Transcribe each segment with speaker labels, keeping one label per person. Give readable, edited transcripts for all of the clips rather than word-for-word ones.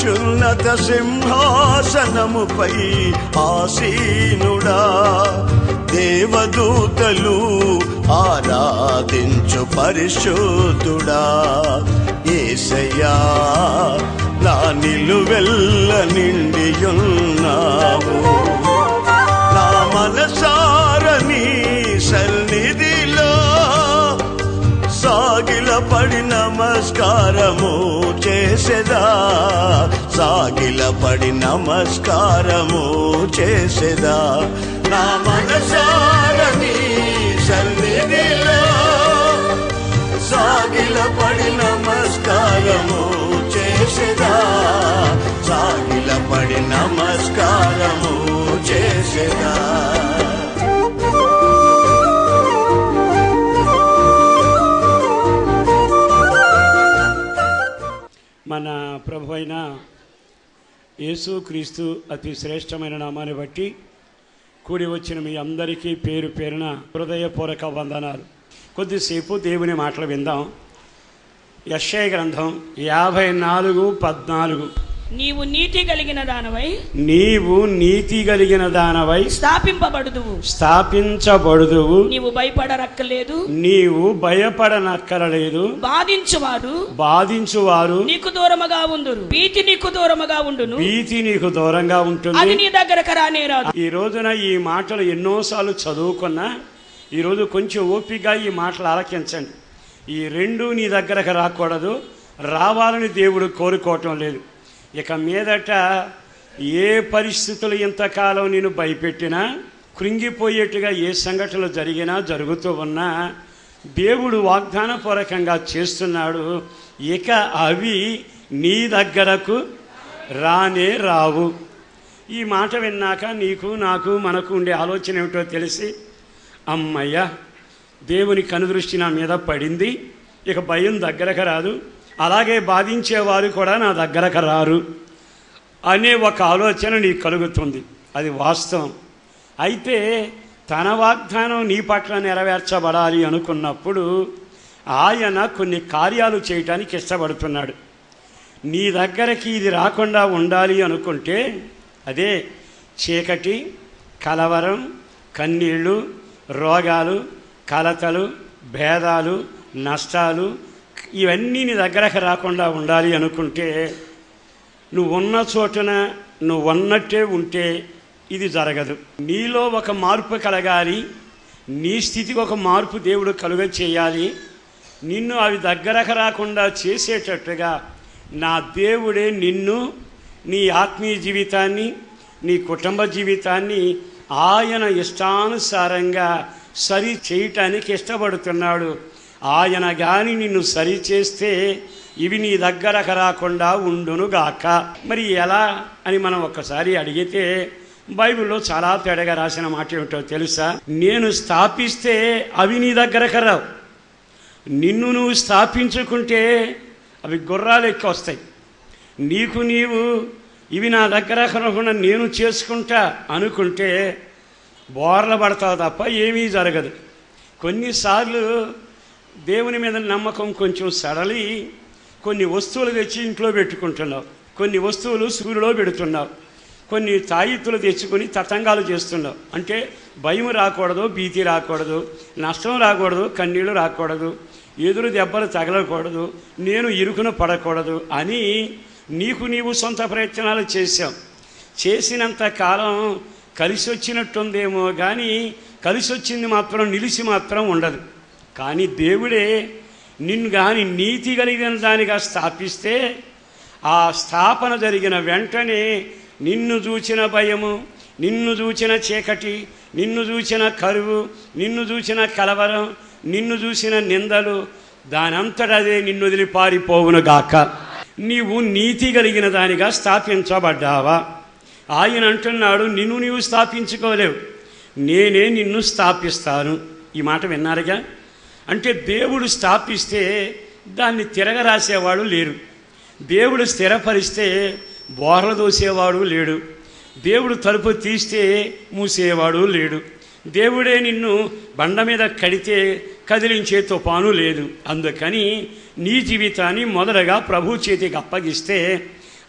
Speaker 1: అత్యున్నత సింహాసనముపై ఆసీనుడా, దేవదూతలు ఆరాధించు పరిశుద్ధుడా. యేసయ్యా నా నిలువెల్ల నిండియున్నావు, నా మనసారని సన్నిధిలో సాగిలపడి నమస్కారము చేసెదా, సాగిలపడి నమస్కారము చేసెదా. నా మనసారని సన్నిధిలో సాగిలపడి నమస్కారము చేసెదా, సాగిలపడి నమస్కారము చేసెదా.
Speaker 2: మన ప్రభు అయిన యేసుక్రీస్తు అతి శ్రేష్టమైన నామాన్ని బట్టి కూడి వచ్చిన మీ అందరికీ పేరు పేరున హృదయపూర్వక వందనాలు. కొద్దిసేపు దేవుని మాటలు విందాం. యెషయా గ్రంథం 54:14.
Speaker 3: నీవు నీతి కలిగిన దానవై,
Speaker 2: నీవు నీతి కలిగిన దానవై స్థాపించబడుదువు,
Speaker 3: నీవు భయపడనక్కర్లేదు,
Speaker 2: నీవు భయపడనక్కరలేదు. బాధించువారు
Speaker 3: నీకు దూరముగా ఉందురు, భీతి నీకు దూరముగా ఉండును,
Speaker 2: భీతి నీకు దూరంగా ఉంటుంది,
Speaker 3: అది నీ దగ్గరకు రానే రాదు.
Speaker 2: ఈ రోజున ఈ మాటలు ఎన్నోసార్లు చదువుకున్నా ఈరోజు కొంచెం ఓపికగా ఈ మాటలు ఆలకించండి. ఈ రెండు నీ దగ్గరకు రాకూడదు, రావాలని దేవుడు కోరుకోవటం లేదు. ఇక మీదట ఏ పరిస్థితులు ఇంతకాలం నేను భయపెట్టినా, కృంగిపోయేట్టుగా ఏ సంఘటనలు జరిగినా జరుగుతూ ఉన్నా దేవుడు వాగ్దానపూర్వకంగా చేస్తున్నాడు. ఇక అవి నీ దగ్గరకు రానే రావు. ఈ మాట విన్నాక నీకు నాకు మనకు ఉండే ఆలోచన ఏమిటో తెలిసి, అమ్మయ్య దేవుని కనుదృష్టి నా మీద పడింది, ఇక భయం దగ్గరకు రాదు, అలాగే బాధించేవారు కూడా నా దగ్గరకు రారు అనే ఒక ఆలోచన నీకు కలుగుతుంది. అది వాస్తవం. అయితే తన వాగ్దానం నీ పట్ల నెరవేర్చబడాలి అనుకున్నప్పుడు ఆయన కొన్ని కార్యాలు చేయటానికి ఇష్టపడుతున్నాడు. నీ దగ్గరికి ఇది రాకుండా ఉండాలి అనుకుంటే అదే చీకటి, కలవరం, కన్నీళ్ళు, రోగాలు, కలతలు, భేదాలు, నష్టాలు ఇవన్నీ నీ దగ్గరకు రాకుండా ఉండాలి అనుకుంటే నువ్వు ఉన్న చోటన నువ్వు ఉన్నట్టే ఉంటే ఇది జరగదు. నీలో ఒక మార్పు కలగాలి, నీ స్థితికి ఒక మార్పు దేవుడు కలుగ చేయాలి. నిన్ను అవి దగ్గరకు రాకుండా చేసేటట్టుగా నా దేవుడే నిన్ను, నీ ఆత్మీయ జీవితాన్ని, నీ కుటుంబ జీవితాన్ని ఆయన ఇష్టానుసారంగా సరి చేయటానికి ఇష్టపడుతున్నాడు. ఆయన గాని నిన్ను సరి చేస్తే ఇవి నీ దగ్గరకు రాకుండా ఉండునుగాక. మరి ఎలా అని మనం ఒక్కసారి అడిగితే బైబిల్లో చాలా తేడాగా రాసిన మాట ఏమిటో తెలుసా? నేను స్థాపిస్తే అవి నీ దగ్గరకు రావు, నిన్ను నువ్వు స్థాపించుకుంటే అవి గుర్రాలు ఎక్కి వస్తాయి. నీకు నీవు ఇవి నా దగ్గరకు రాకుండా నేను చేసుకుంటా అనుకుంటే బోర్ల పడతావు తప్ప ఏమీ జరగదు. కొన్నిసార్లు దేవుని మీద నమ్మకం కొంచెం సడలి కొన్ని వస్తువులు తెచ్చి ఇంట్లో పెట్టుకుంటున్నావు, కొన్ని వస్తువులు సూర్యులో పెడుతున్నావు, కొన్ని తాయిత్తులు తెచ్చుకొని తతంగాలు చేస్తున్నావు. అంటే భయం రాకూడదు, భీతి రాకూడదు, నష్టం రాకూడదు, కన్నీళ్ళు రాకూడదు, ఎదురు దెబ్బలు తగలకూడదు, నేను ఇరుకున పడకూడదు అని నీకు నీవు సొంత ప్రయత్నాలు చేశావు. చేసినంత కాలం కలిసి వచ్చినట్టుందేమో కానీ కలిసి వచ్చింది మాత్రం నిలిచి మాత్రం ఉండదు. కానీ దేవుడే నిన్ను కానీ నీతి కలిగిన దానిగా స్థాపిస్తే ఆ స్థాపన జరిగిన వెంటనే నిన్ను చూచిన భయము, నిన్ను చూచిన చీకటి, నిన్ను చూచిన కరువు, నిన్ను చూసిన కలవరం, నిన్ను చూసిన నిందలు దానంతటదే నిన్ను వదిలి పారిపోవునుగాక. నీవు నీతి కలిగిన దానిగా స్థాపించబడ్డావా? ఆయన అంటున్నాడు, నిన్ను నీవు స్థాపించుకోలేవు, నేనే నిన్ను స్థాపిస్తాను. ఈ మాట విన్నారుగా? అంటే దేవుడు స్థాపిస్తే దాన్ని తిరగరాసేవాడు లేరు, దేవుడు స్థిరపరిస్తే బోర్ల దోసేవాడు లేడు, దేవుడు తలుపు తీస్తే మూసేవాడు లేడు, దేవుడే నిన్ను బండ మీద కడితే కదిలించే తుఫాను లేదు. అందుకని నీ జీవితాన్ని మొదటగా ప్రభు చేతికి అప్పగిస్తే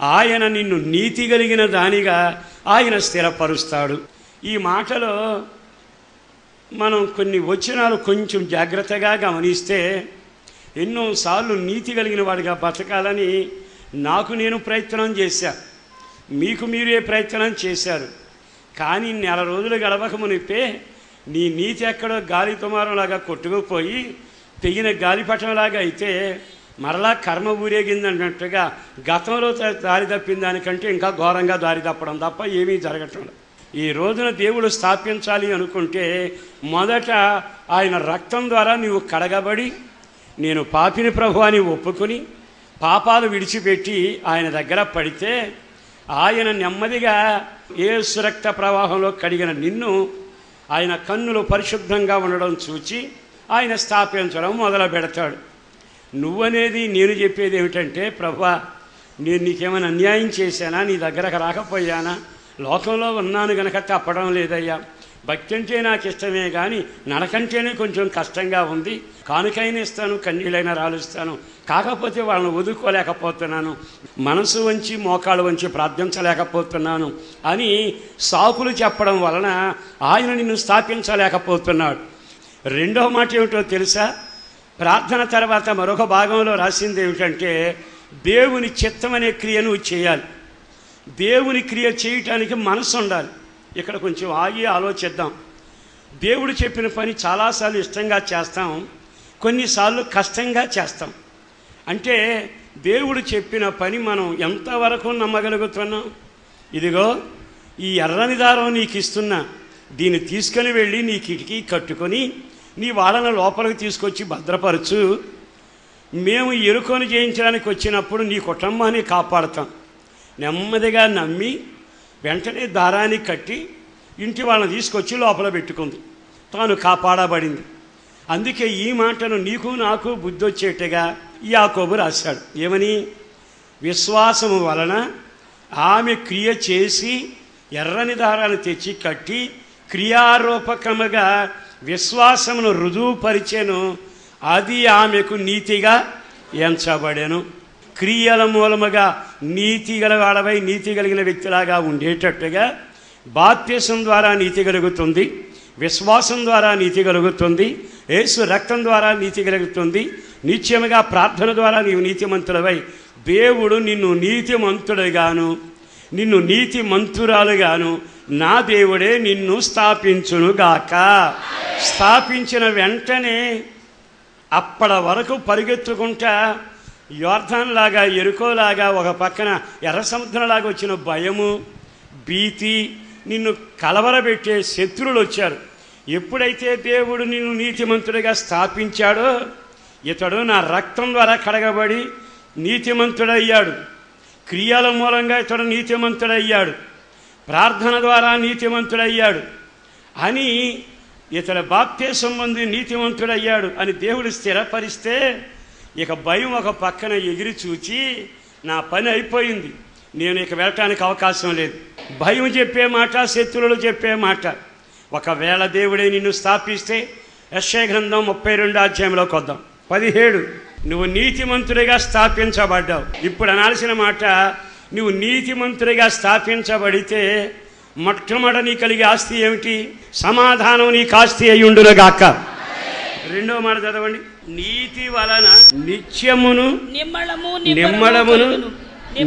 Speaker 2: ఆయన నిన్ను నీతి కలిగిన దానిగా ఆయన స్థిరపరుస్తాడు. ఈ మాటలో మనం కొన్ని వచనాలు కొంచెం జాగ్రత్తగా గమనిస్తే, ఎన్నోసార్లు నీతి కలిగిన వాడిగా బతకాలని నాకు నేను ప్రయత్నం చేశా, మీకు మీరే ప్రయత్నం చేశారు. కానీ నెల రోజులు గడవక మునిపే నీ నీతి ఎక్కడో గాలి తుమారంలాగా కొట్టుకుపోయి తెగిన గాలిపటంలాగా అయితే మరలా కర్మ ఊరేగిందన్నట్టుగా గతంలో దారి తప్పిన దానికంటే ఇంకా ఘోరంగా దారి తప్పడం తప్ప ఏమీ జరగటం. ఈ రోజున దేవుడు స్థాపించాలి అనుకుంటే మొదట ఆయన రక్తం ద్వారా నీవు కడగబడి, నేను పాపిని ప్రభు అని ఒప్పుకొని పాపాలు విడిచిపెట్టి ఆయన దగ్గర పడితే ఆయన నెమ్మదిగా యేసు రక్త ప్రవాహంలో కడిగిన నిన్ను ఆయన కన్నులు పరిశుద్ధంగా ఉండడం చూచి ఆయన స్థాపించడం మొదలు పెడతాడు. నువ్వనేది నేను చెప్పేది ఏమిటంటే, ప్రభువా నేను నీకేమైనా అన్యాయం చేశానా, నీ దగ్గరకు రాకపోయానా, లోకంలో ఉన్నాను గనక తప్పడం లేదయ్యా, భక్తి అంటే నాకు ఇష్టమే కానీ నడకంటేనే కొంచెం కష్టంగా ఉంది, కానుకైనా ఇస్తాను, కన్నీళ్ళైనా రాలుస్తాను, కాకపోతే వాళ్ళని వదులుకోలేకపోతున్నాను, మనసు వంచి మోకాళ్ళు వంచి ప్రార్థించలేకపోతున్నాను అని సాకులు చెప్పడం వలన ఆయన నిన్ను స్థాపించలేకపోతున్నాడు. రెండవ మాట ఏమిటో తెలుసా? ప్రార్థన తర్వాత మరొక భాగంలో రాసింది ఏమిటంటే, దేవుని చిత్తం అనే క్రియను చేయాలి. దేవుని క్రియ చేయటానికి మనసు ఉండాలి. ఇక్కడ కొంచెం ఆగి ఆలోచిద్దాం. దేవుడు చెప్పిన పని చాలాసార్లు ఇష్టంగా చేస్తాం, కొన్నిసార్లు కష్టంగా చేస్తాం. అంటే దేవుడు చెప్పిన పని మనం ఎంతవరకు నమ్మగలుగుతున్నాం? ఇదిగో ఈ ఎర్రని దారం నీకు ఇస్తున్నా, దీన్ని తీసుకొని వెళ్ళి నీ కిటికీ కట్టుకొని నీ వాళ్ళని లోపలికి తీసుకొచ్చి భద్రపరచు, మేము ఎరుకొని చేయించడానికి వచ్చినప్పుడు నీ కుటుంబాన్ని కాపాడుతాం. నెమ్మదిగా నమ్మి వెంటనే దారాన్ని కట్టి ఇంటి వాళ్ళని తీసుకొచ్చి లోపల పెట్టుకుంది, తాను కాపాడబడింది. అందుకే ఈ మాటను నీకు నాకు బుద్ధి వచ్చేట్టుగా యాకోబు రాశాడు. ఏమని? విశ్వాసము వలన ఆమె క్రియ చేసి ఎర్రని దారాన్ని తెచ్చి కట్టి క్రియారూపకముగా విశ్వాసమును రుజువుపరిచెను, అది ఆమెకు నీతిగా ఎంచబడెను. క్రియల మూలముగా నీతి గలవాడవై నీతి కలిగిన వ్యక్తిలాగా ఉండేటట్టుగా బాప్తిసం ద్వారా నీతి కలుగుతుంది, విశ్వాసం ద్వారా నీతి కలుగుతుంది, యేసు రక్తం ద్వారా నీతి కలుగుతుంది, నిత్యముగా ప్రార్థన ద్వారా నీవు నీతిమంతుడవై దేవుడు నిన్ను నీతిమంతుడుగాను నిన్ను నీతిమంతురాలుగాను నా దేవుడే నిన్ను స్థాపించునుగాక. స్థాపించిన వెంటనే అప్పటి వరకు పరిగెత్తుకుంటా యోర్దానులాగా ఎరుకోలాగా ఒక పక్కన ఎర్ర సముద్రంలాగా వచ్చిన భయము, భీతి, నిన్ను కలవరబెట్టే శత్రువులు వచ్చారు. ఎప్పుడైతే దేవుడు నిన్ను నీతిమంతుడిగా స్థాపించాడో, ఇతడు నా రక్తం ద్వారా కడగబడి నీతిమంతుడయ్యాడు, క్రియల మూలంగా ఇతడు నీతిమంతుడయ్యాడు, ప్రార్థన ద్వారా నీతిమంతుడయ్యాడు అని, ఇతడు బాప్తిసం పొంది నీతిమంతుడయ్యాడు అని దేవుడు స్థిరపరిస్తే ఇక భయం ఒక పక్కన ఎగిరి చూచి నా పని అయిపోయింది, నేను ఇక వెళ్ళటానికి అవకాశం లేదు. భయం చెప్పే మాట, శత్రువులు చెప్పే మాట. ఒకవేళ దేవుడే నిన్ను స్థాపిస్తే యెషయా గ్రంథం 32 అధ్యాయంలోకి వద్దాం. 17 నువ్వు నీతిమంతుడిగా స్థాపించబడ్డావు. ఇప్పుడు అనాల్సిన మాట, నువ్వు నీతిమంతుడిగా స్థాపించబడితే మొట్టమొదటి నీ కలిగే ఆస్తి ఏమిటి? సమాధానం నీకు ఆస్తి అయి ఉండునుగాక. రెండవ మాట చదవండి. నీతి వలన నిత్యమును నిమ్మళమును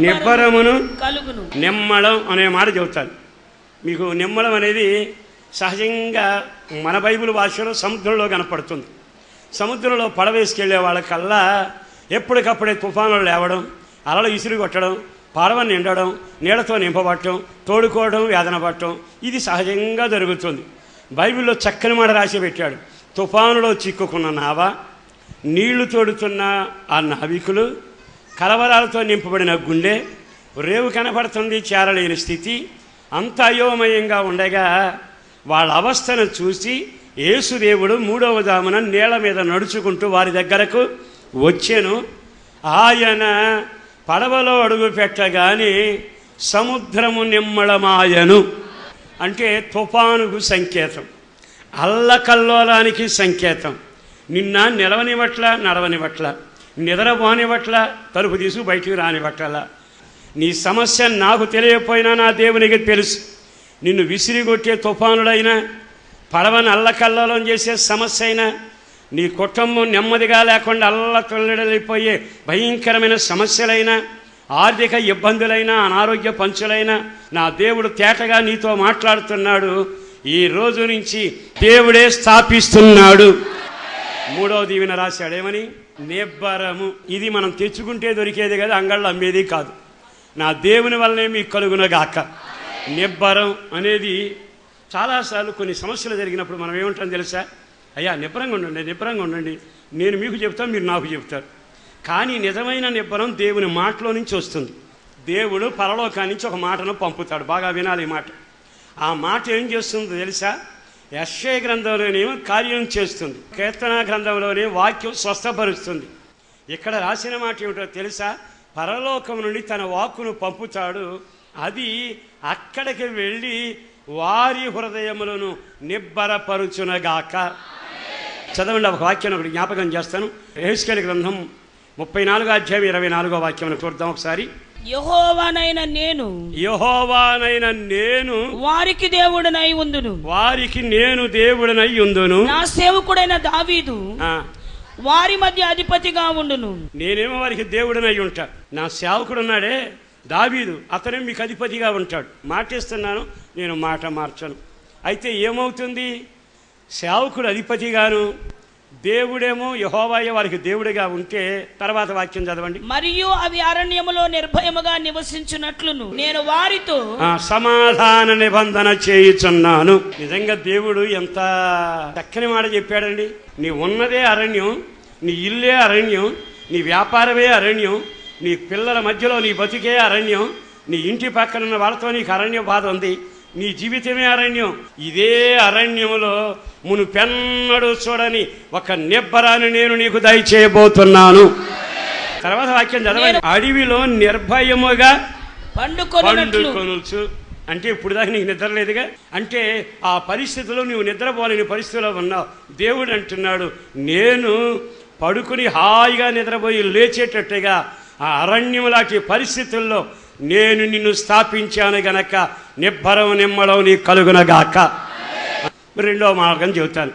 Speaker 2: నిబ్బరమును కలుగును. నిమ్మళం అనే మాట చెబుతాను మీకు. నిమ్మళం అనేది సహజంగా మన బైబిల్ భాషలో సముద్రంలో కనపడుతుంది. సముద్రంలో పడవేసుకెళ్లే వాళ్ళకల్లా ఎప్పటికప్పుడే తుఫానులు లేవడం, అలలు ఇసురు కొట్టడం, పడవ నిండడం, నీళ్లతో నింపబట్టడం, తోడుకోవడం, వేదన పట్టడం, ఇది సహజంగా జరుగుతుంది. బైబిల్లో చక్కని మాట రాసి పెట్టాడు. తుఫానులో చిక్కుకున్న నావ, నీళ్లు తోడుతున్న ఆ నావికులు, కలవరాలతో నింపబడిన గుండె, రేవు కనపడుతుంది చేరలేని స్థితి, అంత అయోమయంగా ఉండగా వాళ్ళ అవస్థను చూసి యేసుదేవుడు 3వ జామున నీళ్ల మీద నడుచుకుంటూ వారి దగ్గరకు వచ్చాను. ఆయన పడవలో అడుగు పెట్టగానే సముద్రము నిమ్మళమాయను. అంటే తుఫానుకు సంకేతం, అల్లకల్లోలానికి సంకేతం. నిన్న నిలవనివట్ల, నడవనివట్ల, నిద్రపోనివట్ల, తలుపు తీసు బయటికి రానివట్ల. నీ సమస్య నాకు తెలియకపోయినా నా దేవునికి తెలుసు. నిన్ను విసిరిగొట్టే తుఫానుడైనా, పడవని అల్లకల్లోలం చేసే సమస్య అయినా, నీ కుటుంబం నెమ్మదిగా లేకుండా అల్లకల్లడిపోయే భయంకరమైన సమస్యలైనా, ఆర్థిక ఇబ్బందులైనా, అనారోగ్య పంచులైనా నా దేవుడు తేటగా నీతో మాట్లాడుతున్నాడు. ఈ రోజు నుంచి దేవుడే స్థాపిస్తున్నాడు. 3వ దీవెన రాశాడు ఏమని? నిబ్బరము. ఇది మనం తెచ్చుకుంటే దొరికేది కదా, అంగళ్ళు అమ్మేది కాదు. నా దేవుని వల్లనే మీకు కలుగునగాక. నిబ్బరం అనేది చాలాసార్లు కొన్ని సమస్యలు జరిగినప్పుడు మనం ఏమంటాం తెలుసా? అయ్యా నిబ్బరంగా ఉండండి, నిబ్బరంగా ఉండండి, నేను మీకు చెప్తాను, మీరు నాకు చెప్తారు. కానీ నిజమైన నిబ్బరం దేవుని మాటలో నుంచి వస్తుంది. దేవుడు పరలోకాన్ని నుంచి ఒక మాటను పంపుతాడు. బాగా వినాలి ఈ మాట. ఆ మాట ఏం చేస్తుందో తెలుసా? యెషయా గ్రంథంలోనేమో కార్యం చేస్తుంది, కీర్తన గ్రంథంలోనే వాక్యం స్వస్థపరుస్తుంది. ఇక్కడ రాసిన మాట ఏమిటో తెలుసా? పరలోకం నుండి తన వాక్కును పంపుతాడు. అది అక్కడికి వెళ్ళి వారి హృదయములను నిబ్బరపరుచునగాక. చదవండి ఒక వాక్యం ఒకటి జ్ఞాపకం చేస్తాను. యెహెజ్కేలు గ్రంథం 34వ అధ్యాయం 24వ వాక్యం చూద్దాం ఒకసారి.
Speaker 3: యెహోవానైన నేను వారికి దేవుడనై ఉందును,
Speaker 2: వారికి నేను దేవుడనై ఉందును.
Speaker 3: నా సేవకుడైన దావీదు వారి మధ్య అధిపతిగా ఉండును.
Speaker 2: నేనేమో వారికి దేవుడనై ఉంటా. నా సేవకుడు ఉన్నాడే దావీదు, అతనే మీకు అధిపతిగా ఉంటాడు. మాటిస్తున్నాను, నేను మాట మార్చను. అయితే ఏమవుతుంది? సేవకుడు అధిపతిగాను, దేవుడేమో యెహోవాయే వారికి దేవుడిగా ఉంటే తర్వాత వాక్యం చదవండి.
Speaker 3: మరియు అవి అరణ్యములో నిర్భయముగా నివసించున్నట్లును నేను వారితో
Speaker 2: సమాధాన నిబంధన చేయుచున్నాను. నిజంగా దేవుడు ఎంత చక్కని మాట చెప్పాడండి. నీ ఉన్నదే అరణ్యం, నీ ఇల్లే అరణ్యం, నీ వ్యాపారమే అరణ్యం, నీ పిల్లల మధ్యలో నీ బతికే అరణ్యం, నీ ఇంటి పక్కనున్న వాళ్ళతో నీకు అరణ్య బాధ ఉంది, నీ జీవితమే అరణ్యం. ఇదే అరణ్యములో మునుపెన్నడూ చూడని ఒక నిబ్బరాన్ని నేను నీకు దయచేయబోతున్నాను. తర్వాత వాక్యం చదవండి. అడవిలో నిర్భయముగా పండుకొనుచు. అంటే ఇప్పుడు దాకా నీకు నిద్ర లేదుగా, అంటే ఆ పరిస్థితిలో నువ్వు నిద్రపోలేని పరిస్థితిలో ఉన్నావు. దేవుడు అంటున్నాడు, నేను పడుకుని హాయిగా నిద్రపోయి లేచేటట్టుగా ఆ అరణ్యం లాంటి పరిస్థితుల్లో నేను నిన్ను స్థాపించాను గనక నిబ్బరం నిమ్మడం నీ కలుగునగాక. రెండవ మార్గం చెబుతాను.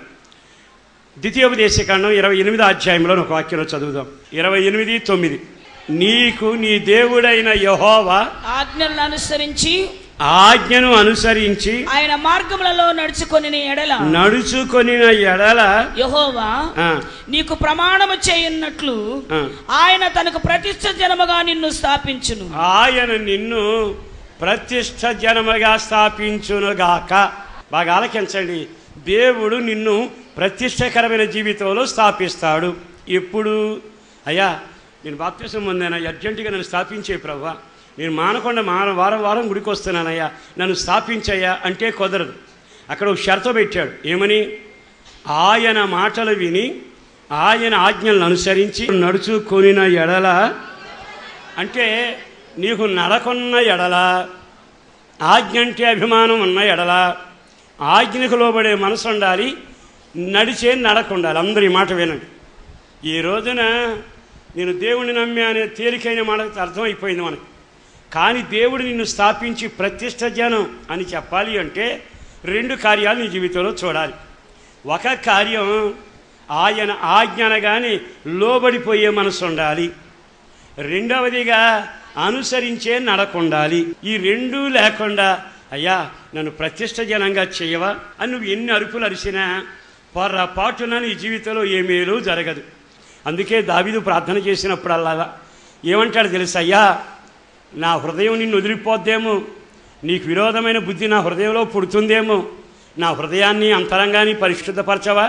Speaker 2: ద్వితీయోపదేశకాండం 28వ అధ్యాయంలో ఒక వాక్యంలో చదువుదాం. 28:9. నీకు నీ దేవుడైన యెహోవా ఆజ్ఞను అనుసరించి
Speaker 3: ఆయన మార్గములలో నడుచుకొనిన
Speaker 2: ఎడల
Speaker 3: యెహోవా నీకు ప్రమాణము చేయున్నట్లు ఆయన తనకు ప్రతిష్ఠ జనముగా నిన్ను స్థాపించును.
Speaker 2: ఆయన నిన్ను ప్రతిష్ఠ జనముగా స్థాపించునుగాక. బాగా ఆలకించండి. దేవుడు నిన్ను ప్రతిష్టకరమైన జీవితంలో స్థాపిస్తాడు. ఎప్పుడు? అయ్యా నేను బాప్తిసం పొందాను, అర్జెంటుగా నన్ను స్థాపించే ప్రభువా, నేను మానకుండా వారం వారం గుడికి వస్తున్నానయ్యా, నన్ను స్థాపించయ్యా అంటే కుదరదు. అక్కడ ఒక షరతు పెట్టాడు. ఏమని? ఆయన మాటలు విని ఆయన ఆజ్ఞలను అనుసరించి నడుచుకొనిన ఎడల, అంటే నీకు నడకున్న ఎడల, ఆజ్ఞ అంటే అభిమానం ఉన్న ఎడల, ఆజ్ఞకు లోబడే మనసు ఉండాలి, నడిచే నడకుండాలి. అందరూ ఈ మాట వినండి. ఈ రోజున నేను దేవుడిని నమ్మే అనే తేలికైన మాటకు అర్థమైపోయింది మనకు. కానీ దేవుడు నిన్ను స్థాపించి ప్రతిష్ఠ జనం అని చెప్పాలి అంటే 2 కార్యాలు నీ జీవితంలో చూడాలి. ఒక కార్యం ఆయన ఆజ్ఞనగానే లోబడిపోయే మనసు ఉండాలి. రెండవదిగా అనుసరించే నడకుండాలి. ఈ 2 లేకుండా అయ్యా నన్ను ప్రతిష్ఠ జనంగా చేయవా అని నువ్వు ఎన్ని అరుపులు అరిసినా పొరపాటున నీ జీవితంలో ఏ మేలు జరగదు. అందుకే దావీదు ప్రార్థన చేసినప్పుడల్లా ఏమంటాడు తెలుసా? అయ్యా నా హృదయం నిన్ను వదిలిపోద్దేమో, నీకు విరోధమైన బుద్ధి నా హృదయంలో పుడుతుందేమో, నా హృదయాన్ని అంతరంగాన్ని పరిశుద్ధపరచవా,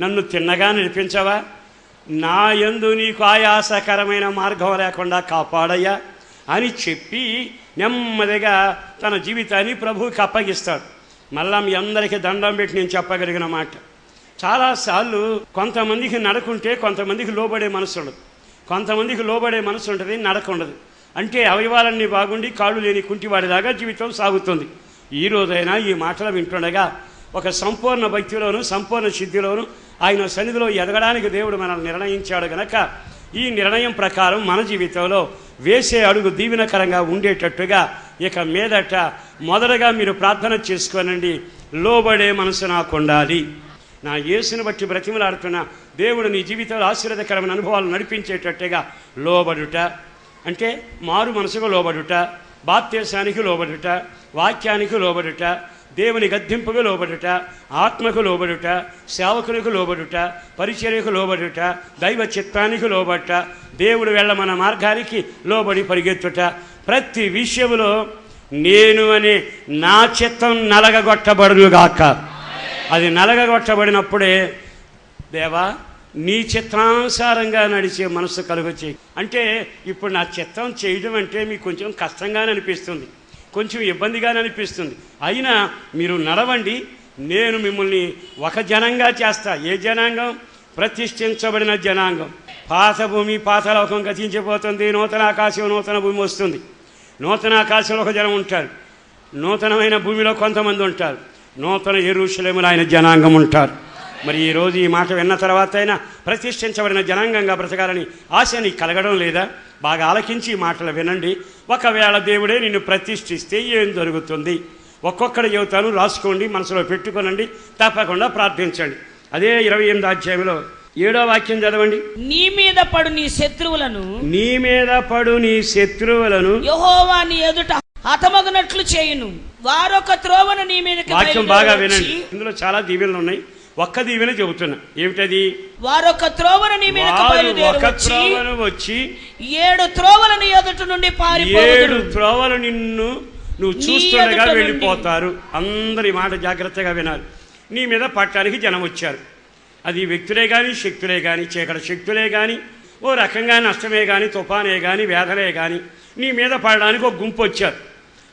Speaker 2: నన్ను తిన్నగా నడిపించవా, నా యందు నీకు ఆయాసకరమైన మార్గం లేకుండా కాపాడయ్యా అని చెప్పి నెమ్మదిగా తన జీవితాన్ని ప్రభువుకి అప్పగిస్తాడు. మళ్ళా మీ అందరికీ దండం పెట్టి నేను చెప్పగలిగిన మాట, చాలాసార్లు కొంతమందికి నడకుంటే కొంతమందికి లోబడే మనసు ఉండదు, కొంతమందికి లోబడే మనసు ఉంటుంది, నడక ఉండదు. అంటే అవయవాలన్నీ బాగుండి కాళ్ళు లేని కుంటివాడిలాగా జీవితం సాగుతుంది. ఈ రోజైనా ఈ మాటలు వింటుండగా ఒక సంపూర్ణ భక్తిలోను సంపూర్ణ సిద్ధిలోను ఆయన సన్నిధిలో ఎదగడానికి దేవుడు మనల్ని నిర్ణయించాడు గనక ఈ నిర్ణయం ప్రకారం మన జీవితంలో వేసే అడుగు దీవెనకరంగా ఉండేటట్టుగా ఇక మీదట మొదటగా మీరు ప్రార్థన చేసుకోనండి. లోబడే మనసు నాకు ఉండాలి. నా యేసుని బట్టి బ్రతిమలాడుతున్న దేవుడు నీ జీవితంలో ఆశీర్వాదకరమైన అనుభవాలు నడిపించేటట్టుగా లోబడుట అంటే మారు మనసుకు లోబడుట, బాప్తీసానికి లోబడుట, వాక్యానికి లోబడుట, దేవుని గద్దింపుకు లోబడుట, ఆత్మకు లోబడుట, సేవకునికి లోబడుట, పరిచర్యకు లోబడుట, దైవ చిత్తానికి లోబడుట, దేవుడు వెళ్ళమన్న మార్గానికి లోబడి పరిగెత్తుట. ప్రతి విషయంలో నేను అనే నా చిత్తం నలగగొట్టబడునుగాక. అది నలగగొట్టబడినప్పుడే దేవా నీ చిత్తానుసారంగా నడిచే మనసు కలుగొచ్చే. అంటే ఇప్పుడు నా చిత్తం చేయడం అంటే మీకు కొంచెం కష్టంగానే అనిపిస్తుంది, కొంచెం ఇబ్బందిగానే అనిపిస్తుంది. అయినా మీరు నడవండి, నేను మిమ్మల్ని ఒక జనంగా చేస్తా. ఏ జనాంగం? ప్రతిష్ఠించబడిన జనాంగం. పాత భూమి పాతలోకం గతించిపోతుంది, నూతన ఆకాశం నూతన భూమి వస్తుంది. నూతన ఆకాశంలో ఒక జనం ఉంటారు, నూతనమైన భూమిలో కొంతమంది ఉంటారు, నూతన యెరూషలేములో ఆయన జనాంగం ఉంటారు. మరి ఈరోజు ఈ మాట విన్న తర్వాత అయినా ప్రతిష్ఠించబడిన జనాంగంగా బ్రతకాలని ఆశ నీకు కలగడం లేదా? బాగా ఆలకించి ఈ మాటలు వినండి. ఒకవేళ దేవుడే నిన్ను ప్రతిష్ఠిస్తే ఏం జరుగుతుంది? ఒక్కొక్కటి చెబుతాను, రాసుకోండి, మనసులో పెట్టుకోనండి, తప్పకుండా ప్రార్థించండి. అదే 28వ అధ్యాయంలో 7వ వాక్యం చదవండి.
Speaker 3: నీ మీద పడు నీ శత్రువులను,
Speaker 2: నీ మీద పడు నీ శత్రువులను
Speaker 3: యెహోవా నీ ఎదుట హతమగునట్లు చేయును. వారొక త్రోవను నీ మీదకి
Speaker 2: వాక్యం బాగా వినండి.
Speaker 3: బయలుదేరి
Speaker 2: ఇందులో చాలా దీవెనలు ఉన్నాయి. ఒక్క దీవెన చెబుతున్నా. ఏమిటది?
Speaker 3: వారొక త్రోవను నీ మీదకి
Speaker 2: త్రోవను వచ్చి
Speaker 3: 7 త్రోవల నీ ఎదుట నుండి
Speaker 2: 7
Speaker 3: పారిపోవుదురు.
Speaker 2: త్రోవలు నువ్వు చూస్తుండగా వెళ్ళిపోతారు. అందరి మాట జాగ్రత్తగా వినాలి. నీ మీద పట్టడానికి జనం వచ్చారు. అది వ్యక్తులే కానీ, శక్తులే కానీ, చీకటి శక్తులే కానీ, ఓ రకంగా నష్టమే కానీ, తుఫానే కానీ, వేదలే కానీ నీ మీద పడడానికి ఒక గుంపు వచ్చారు.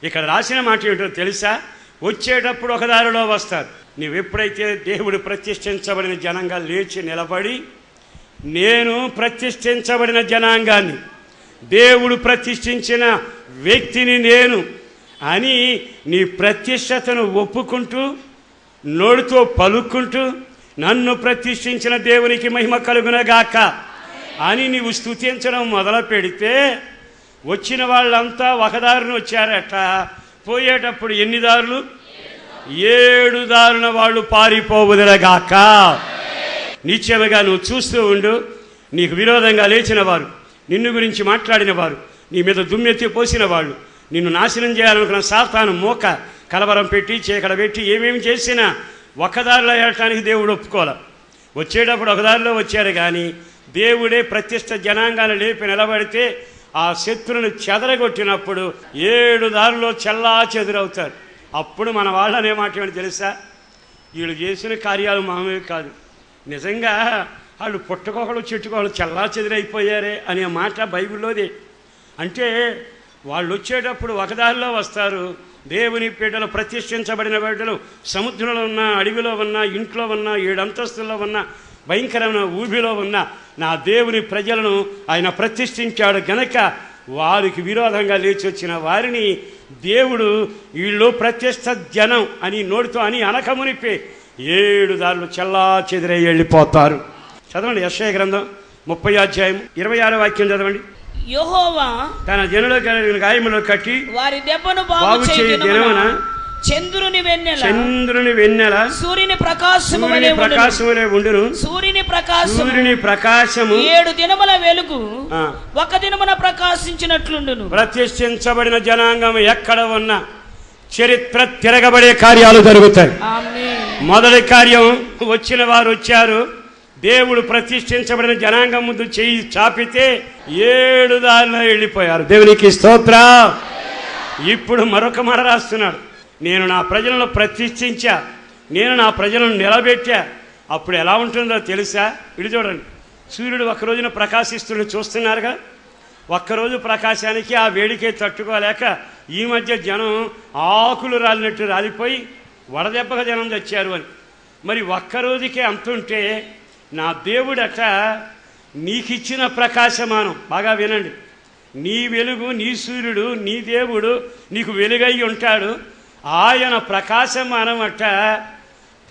Speaker 2: ఇక్కడ రాసిన మాట ఏమిటో తెలుసా? వచ్చేటప్పుడు ఒక దారిలో వస్తారు. నువ్వెప్పుడైతే దేవుడు ప్రతిష్ఠించబడిన జనంగా లేచి నిలబడి, నేను ప్రతిష్ఠించబడిన జనాంగాన్ని, దేవుడు ప్రతిష్ఠించిన వ్యక్తిని నేను అని నీ ప్రతిష్టతను ఒప్పుకుంటూ, నోటితో పలుక్కుంటూ, నన్ను ప్రతిష్ఠించిన దేవునికి మహిమ కలుగునగాక అని నీవు స్తుతించడం మొదలు పెడితే, వచ్చిన వాళ్ళంతా ఒక దారిని వచ్చారట. పోయేటప్పుడు ఎన్ని దారులు? 7 దారుల వాళ్ళు పారిపోవుదరగాక. నిశ్చయముగా నువ్వు చూస్తూ ఉండు. నీకు విరోధంగా లేచిన వారు, నిన్ను గురించి మాట్లాడిన వారు, నీ మీద దుమ్మెత్తి పోసిన వాళ్ళు, నిన్ను నాశనం చేయాలనుకున్న సాతాను మోక కలవరం పెట్టి, చీకడ పెట్టి ఏమేమి చేసినా ఒకదారిలో వెళ్ళటానికి దేవుడు ఒప్పుకోలే. వచ్చేటప్పుడు ఒకదారిలో వచ్చారు కానీ దేవుడే ప్రతిష్ఠ జనాంగాన్ని లేపి నిలబడితే ఆ శత్రువును చెదరగొట్టినప్పుడు 7 దారుల్లో చెల్లా చెదురవుతారు. అప్పుడు మన వాళ్ళు అనే మాట ఏమని తెలుసా? వీళ్ళు చేసిన కార్యాలు మామూలు కాదు, నిజంగా వాళ్ళు పుట్టకొకళ్ళు చెట్టుకోళ్ళు చెల్లా చెదిరైపోయారే అనే మాట బైబిల్లోది. అంటే వాళ్ళు వచ్చేటప్పుడు ఒకదారిలో వస్తారు. దేవుని బిడ్డలు, ప్రతిష్ఠించబడిన బిడ్డలు సముద్రంలో ఉన్న, అడవిలో ఉన్న, ఇంట్లో ఉన్న, 7 అంతస్తుల్లో ఉన్న, భయంకరమైన ఊబిలో ఉన్న నా దేవుని ప్రజలను ఆయన ప్రతిష్ఠించాడు గనక వారికి విరోధంగా లేచి వచ్చిన వారిని దేవుడు వీళ్ళు ప్రతిష్ఠ జనం అని నోటితో అని అనకమునిపే 7 దారులు చెల్లా చెదిరై వెళ్ళిపోతారు. చదవండి యెషయా గ్రంథం 30వ అధ్యాయం 26వ వాక్యం చదవండి.
Speaker 3: యెహోవా
Speaker 2: తన జనుల గాయములు కట్టి
Speaker 3: వారి దెబ్బను బాగు చేయ దినమున చంద్రుని వెన్నెల సూర్యుని ప్రకాశములే ఉండును. సూర్యుని ప్రకాశము 7 దినముల వెలుగు ఒక దినమున ప్రకాశించినట్లుండును.
Speaker 2: ప్రతిష్ఠించబడిన జనాంగం ఎక్కడ ఉన్నా చరిత్ర తిరగబడే కార్యాలు జరుగుతాయి. మొదటి కార్యం, వచ్చిన వారు వచ్చారు. దేవుడు ప్రతిష్ఠించబడిన జనాంగం ముందు చెయ్యి చాపితే 7 దారిలో వెళ్ళిపోయారు. దేవునికి స్తోత్రం. ఇప్పుడు మరొక మాట రాస్తున్నాడు. నేను నా ప్రజలను ప్రతిష్ఠించా, నేను నా ప్రజలను నిలబెట్టా. అప్పుడు ఎలా ఉంటుందో తెలుసా? ఇటు చూడండి. సూర్యుడు ఒక్కరోజున ప్రకాశిస్తున్న చూస్తున్నారుగా. ఒక్కరోజు ప్రకాశానికి ఆ వేడికే తట్టుకోలేక ఈ మధ్య జనం ఆకులు రాలినట్టు రాలిపోయి వడదెబ్బగా జనం తెచ్చారు అని. మరి ఒక్కరోజుకే అంతుంటే నా దేవుడట నీకిచ్చిన ప్రకాశమానం, బాగా వినండి, నీ వెలుగు, నీ సూర్యుడు, నీ దేవుడు నీకు వెలుగై ఉంటాడు. ఆయన ప్రకాశమానం అట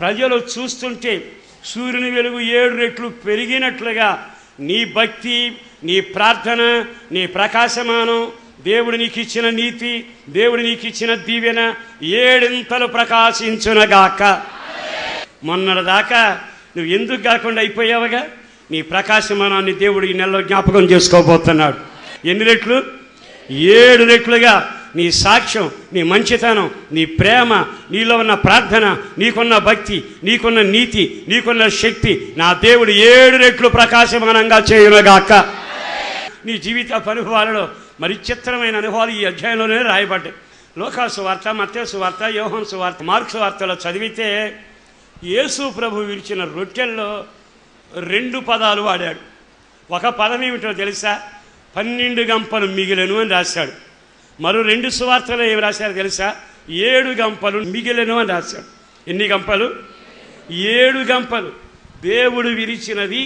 Speaker 2: ప్రజలు చూస్తుంటే సూర్యుని వెలుగు 7 రెట్లు పెరిగినట్లుగా నీ భక్తి, నీ ప్రార్థన, నీ ప్రకాశమానం, దేవుడు నీకు ఇచ్చిన నీతి, దేవుడు నీకు ఇచ్చిన దీవెన ఏడింతలు ప్రకాశించునగాక. మొన్నటిదాకా నువ్వు ఎందుకు కాకుండా అయిపోయావుగా, నీ ప్రకాశమానాన్ని దేవుడు ఈ నెలలో జ్ఞాపకం చేసుకోబోతున్నాడు. ఎన్ని రెట్లు? 7 రెట్లుగా నీ సాక్ష్యం, నీ మంచితనం, నీ ప్రేమ, నీలో ఉన్న ప్రార్థన, నీకున్న భక్తి, నీకున్న నీతి, నీకున్న శక్తి నా దేవుడు 7 రెట్లు ప్రకాశమానంగా చేయునుగాక. నీ జీవిత అనుభవాలలో మరి చిత్రమైన అనుభవాలు ఈ అధ్యాయంలోనే రాయబడ్డాయి. లూకా సువార్త, మత్తయి సువార్త, యోహాను సువార్త, మార్కు సువార్తలో చదివితే యేసు ప్రభు విరిచిన రొట్టెల్లో 2 పదాలు వాడాడు. ఒక పదం ఏమిటో తెలుసా? 12 గంపలు మిగిలెను అని రాశాడు. మరో 2 సువార్తలో ఏమి రాశారు తెలుసా? 7 గంపలు మిగిలెను అని రాశాడు. ఎన్ని గంపలు? 7 గంపలు. దేవుడు విరిచినది,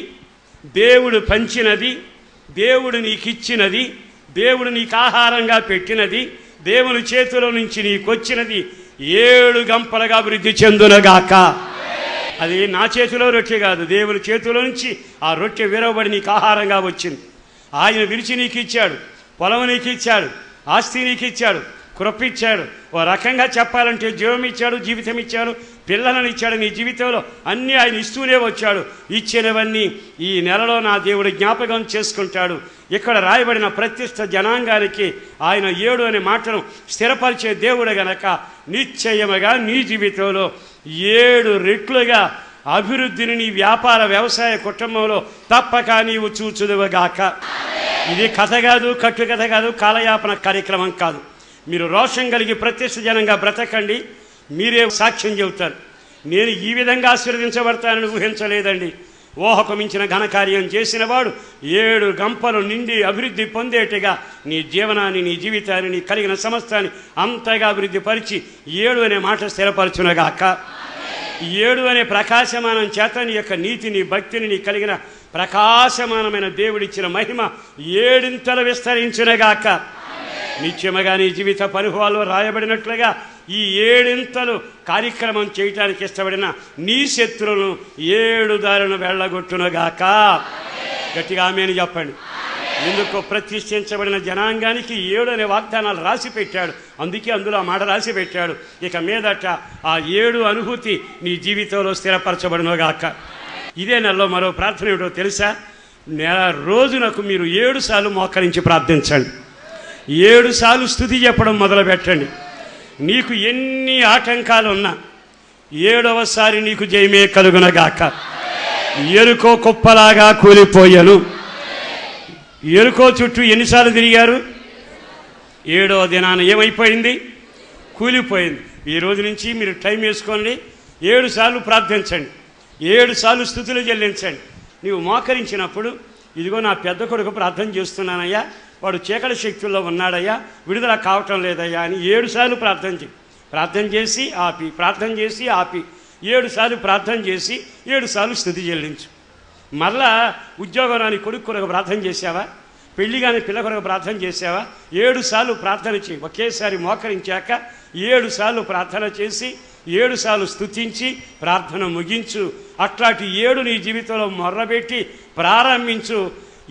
Speaker 2: దేవుడు పంచినది, దేవుడు నీకు ఇచ్చినది, దేవుడు నీకు ఆహారంగా పెట్టినది, దేవుని చేతిలో నుంచి నీకొచ్చినది 7 గంపలుగా అభివృద్ధి చెందునగాక. అది నా చేతిలో రొట్టె కాదు, దేవుని చేతిలో నుంచి ఆ రొట్టె విరవబడి నీకు ఆహారంగా వచ్చింది. ఆయన విరిచి నీకు ఇచ్చాడు, పొలం నీకు ఇచ్చాడు, ఆస్తి నీకు ఇచ్చాడు, కృప ఇచ్చాడు. ఓ రకంగా చెప్పాలంటే జీవం ఇచ్చాడు, జీవితం ఇచ్చాడు, పిల్లలను ఇచ్చాడు. నీ జీవితంలో అన్నీ ఆయన ఇస్తూనే వచ్చాడు. ఇచ్చినవన్నీ ఈ నెలలో నా దేవుడు జ్ఞాపకం చేసుకుంటాడు. ఇక్కడ రాయబడిన ప్రతిష్ఠ జనాంగానికి ఆయన 7 అనే మాటను స్థిరపరిచే దేవుడు గనక నిశ్చయముగా నీ జీవితంలో 7 రెట్లుగా అభివృద్ధిని నీ వ్యాపార వ్యవసాయ కుటుంబంలో తప్పక నీవు చూచుదువుగాక. ఇది కథ కాదు, కట్టు కథ కాదు, కాలయాపన కార్యక్రమం కాదు. మీరు రోషం కలిగి ప్రత్యక్ష జనంగా బ్రతకండి. మీరే సాక్ష్యం చెబుతారు. నేను ఈ విధంగా ఆశీర్వదించబడతానని ఊహించలేదండి. ఊహకు మించిన ఘనకార్యం చేసిన వాడు 7 గంపలు నిండి అభివృద్ధి పొందేట్టుగా నీ జీవనాన్ని, నీ జీవితాన్ని, నీ కలిగిన సమస్తాన్ని అంతగా అభివృద్ధి పరిచి 7 అనే మాట స్థిరపరచునగాక. 7 అనే ప్రకాశమానం చేత నీ యొక్క నీతిని, భక్తిని, నీ కలిగిన ప్రకాశమానమైన దేవుడిచ్చిన మహిమ 7 విస్తరించునగాక. నిత్యముగా నీ జీవిత అనుభవాల్లో రాయబడినట్లుగా ఈ 7 కార్యక్రమం చేయటానికి ఇష్టపడిన నీ శత్రువులను 7 దారులను వెళ్ళగొట్టునగాక. గట్టిగా ఆమేన్ చెప్పండి. ఎందుకో ప్రతిష్ఠించబడిన జనాంగానికి 7 అనే వాగ్దానాలు రాసి పెట్టాడు. అందుకే అందులో ఆ మాట రాసి పెట్టాడు. ఇక మీదట ఆ 7 అనుభూతి నీ జీవితంలో స్థిరపరచబడినగాక. ఇదే నెలలో మరో ప్రార్థన ఏమిటో తెలుసా? రోజునకు మీరు 7 సార్లు మోకరించి ప్రార్థించండి. 7 సార్లు స్తుతి చెప్పడం మొదలు పెట్టండి. నీకు ఎన్ని ఆటంకాలు ఉన్నా 7వసారి నీకు జయమే కలుగునగాక. ఎరుకో కుప్పలాగా కూలిపోయాను. ఎరుకో చుట్టూ ఎన్నిసార్లు తిరిగారు? 7వ దినాన ఏమైపోయింది? కూలిపోయింది. ఈ రోజు నుంచి మీరు టైం వేసుకోండి. 7 సార్లు ప్రార్థించండి, 7 సార్లు స్తుతులు చెల్లించండి. నీవు మోకరించినప్పుడు ఇదిగో నా పెద్ద కొడుకు ప్రార్థన చేస్తున్నానయ్యా, వాడు చీకటి శక్తుల్లో ఉన్నాడయ్యా, విడుదల కావటం లేదయ్యా అని 7 సార్లు ప్రార్థన చేయి. ప్రార్థన చేసి ఆపి, ప్రార్థన చేసి ఆపి, 7 సార్లు ప్రార్థన చేసి 7 సార్లు స్తుతి చెల్లించు. మరలా ఉద్యోగం రాని కొడుకు కొరకు ప్రార్థన చేసావా? పెళ్లి కాని పిల్ల కొరకు ప్రార్థన చేసావా? 7 సార్లు ప్రార్థన చేయి. ఒకేసారి మోకరించాక 7 సార్లు ప్రార్థన చేసి 7 సార్లు స్తుతించి ప్రార్థన ముగించు. అట్లాంటి 7 నీ జీవితంలో మొర్రబెట్టి ప్రారంభించు.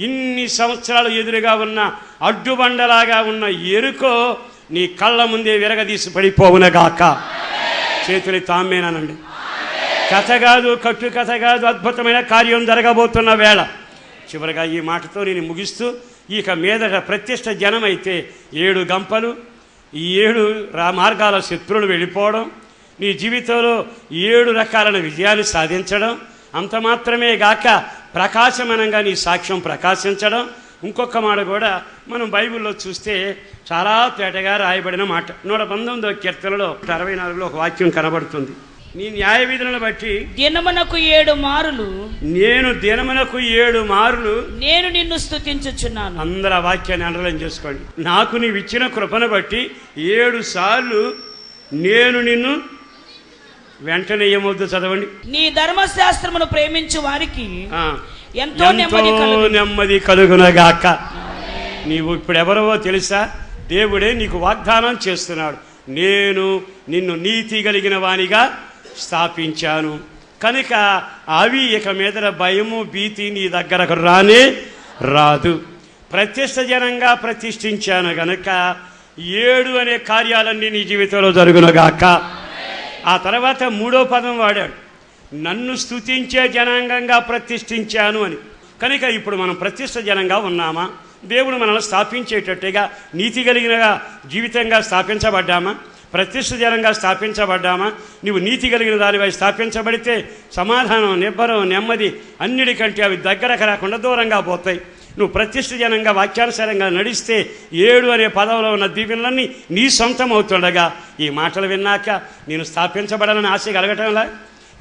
Speaker 2: ఇన్ని సంవత్సరాలు ఎదురుగా ఉన్న అడ్డుబండలాగా ఉన్న ఎరుకో నీ కళ్ళ ముందే విరగదీసి పడిపోవునగాక. చేతులు తామేనానండి. కథ కాదు, కట్టు కథ కాదు, అద్భుతమైన కార్యం జరగబోతున్న వేళ. చివరిగా ఈ మాటతో నేను ముగిస్తూ, ఇక మీదట ప్రతిష్ఠ జనమైతే 7 గంపలు, ఈ 7 మార్గాల శత్రువులు వెళ్ళిపోవడం, నీ జీవితంలో 7 రకాలైన విజయాలు సాధించడం, అంత మాత్రమే గాక ప్రకాశమానంగా నీ సాక్ష్యం ప్రకాశించడం. ఇంకొక మాట కూడా మనం బైబిల్లో చూస్తే చాలా తేటగా రాయబడిన మాట. 119వ కీర్తనలో 64లో ఒక వాక్యం కనబడుతుంది. నీ న్యాయ విధులను బట్టి
Speaker 3: దినమునకు 7 మారులు
Speaker 2: నేను దినమునకు 7 మారులు
Speaker 3: నేను నిన్ను స్తుతించుచున్నాను.
Speaker 2: అందరూ ఆ వాక్యాన్ని అండర్లైన్ చేసుకోండి. నాకు నీవు ఇచ్చిన కృపను బట్టి 7 సార్లు నేను నిన్ను, వెంటనే ఏమవుద్దు చదవండి,
Speaker 3: నీ ధర్మశాస్త్రమును ప్రేమించు వారికి ఎంతో
Speaker 2: నెమ్మది కలుగునగాక. నీవు ఇప్పుడు ఎవరో తెలుసా? దేవుడే నీకు వాగ్దానం చేస్తున్నాడు. నేను నిన్ను నీతి కలిగిన వానిగా స్థాపించాను కనుక అవి ఇక మీద భయము, భీతి నీ దగ్గరకు రానే రాదు. ప్రతిష్ఠ జనంగా ప్రతిష్ఠించాను గనుక 7 అనే కార్యాలన్నీ నీ జీవితంలో జరుగునుగాక. ఆ తర్వాత 3వ పదం వాడాడు, నన్ను స్తుతించే జనాంగంగా ప్రతిష్ఠించాను అని. కనుక ఇప్పుడు మనం ప్రతిష్ఠ జనంగా ఉన్నామా? దేవుడు మనల్ని స్థాపించేటట్టుగా నీతి కలిగిన జీవితంగా స్థాపించబడ్డామా? ప్రతిష్ఠ జనంగా స్థాపించబడ్డామా? నువ్వు నీతి కలిగిన దానివై స్థాపించబడితే సమాధానం, నిబ్బరం, నెమ్మది అన్నిటికంటే అవి దగ్గరకు రాకుండా దూరంగా పోతాయి. నువ్వు ప్రతిష్ఠ జనంగా వాక్యానుసారంగా నడిస్తే 7 అనే పదంలో ఉన్న దీవెనలన్నీ నీ సొంతం అవుతుండగా ఈ మాటలు విన్నాక నేను స్థాపించబడాలని ఆశ కలగటంలా?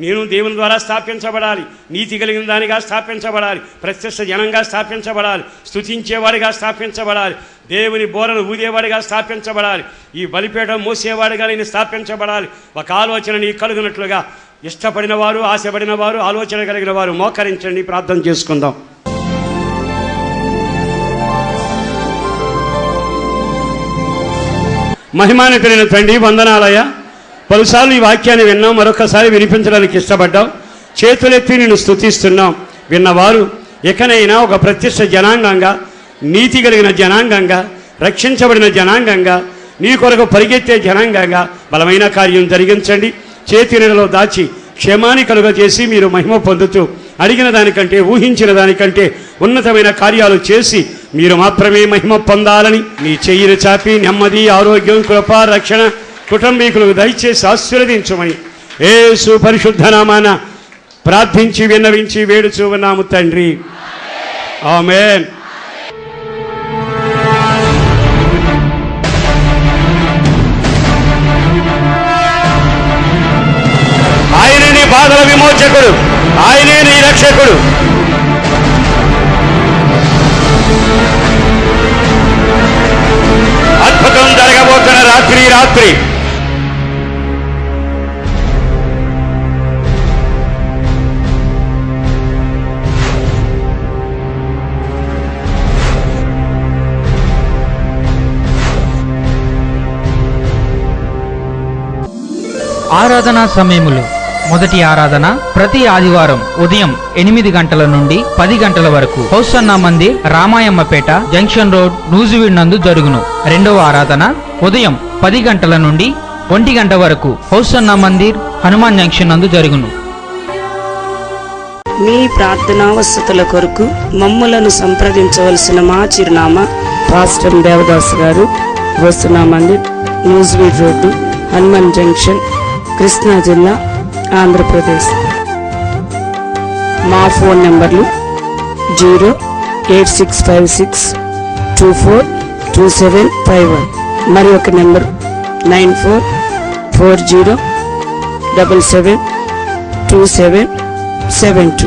Speaker 2: నేను దేవుని ద్వారా స్థాపించబడాలి, నీతి కలిగిన దానిగా స్థాపించబడాలి, ప్రత్యక్ష జనంగా స్థాపించబడాలి, స్తుతించేవాడిగా స్థాపించబడాలి, దేవుని బోరను ఊదేవాడిగా స్థాపించబడాలి, ఈ బలిపీఠం మోసేవాడిగా నేను స్థాపించబడాలి. ఒక ఆలోచన నీ కలుగునట్లుగా ఇష్టపడిన వారు, ఆశపడిన వారు, ఆలోచన కలిగిన వారు మోకరించండి, ప్రార్థన చేసుకుందాం. మహిమానితుడైన తండ్రి, వందనాలయ. పలుసార్లు ఈ వాక్యాన్ని విన్నాం, మరొకసారి వినిపించడానికి ఇష్టపడ్డాం. చేతులెత్తి నిన్ను స్తుతిస్తున్నాం. విన్నవారు ఎకనైనా ఒక ప్రత్యక్ష జనాంగంగా, నీతి కలిగిన జనాంగంగా, రక్షించబడిన జనాంగంగా, నీ కొరకు పరిగెత్తే జనాంగంగా బలమైన కార్యం జరిగించండి. చేతి నీడలో దాచి క్షేమాన్ని కలుగజేసి మీరు మహిమ పొందుతూ అడిగిన దానికంటే, ఊహించిన దానికంటే ఉన్నతమైన కార్యాలు చేసి మీరు మాత్రమే మహిమ పొందాలని నీ చెయ్యిని చాపి నెమ్మది, ఆరోగ్యం, కృప, రక్షణ కుటుంబీకులకు దయచేసి ఆశీర్వదించమని యేసు పరిశుద్ధ నామాన ప్రార్థించి విన్నవించి వేడుచూ ఉన్నాము తండ్రి. ఆమేన్. ఆయనే నీ బాధల విమోచకుడు, ఆయనే నీ రక్షకుడు. అద్భుతం జరగబోతున్న రాత్రి
Speaker 4: ఆరాధనా సమయములు. మొదటి ఆరాధన ప్రతి ఆదివారం ఉదయం 8 గంటల నుండి 10 గంటల వరకు హౌసన్నా మందిర్, రామాయమ్మపేట జంక్షన్ రోడ్, నూజివీడ్ నందు జరుగును. రెండవ ఆరాధన ఉదయం 10 గంటల నుండి 1 గంట వరకు హౌసన్నా మందిర్, హనుమాన్ జంక్షన్ నందు జరుగును.
Speaker 5: మీ ప్రార్థనా వసతుల కొరకు మమ్ములను సంప్రదించవలసిన మా చిరునామా: పాస్టర్ దేవదాస్ గారు, హౌసన్నా మందిర్, నూజివీడ్ రోడ్డు, హనుమాన్ జంక్షన్, కృష్ణా జిల్లా, ఆంధ్రప్రదేశ్. మా ఫోన్ నెంబర్లు 08656242751, మరి ఒక నెంబర్ 9440772772.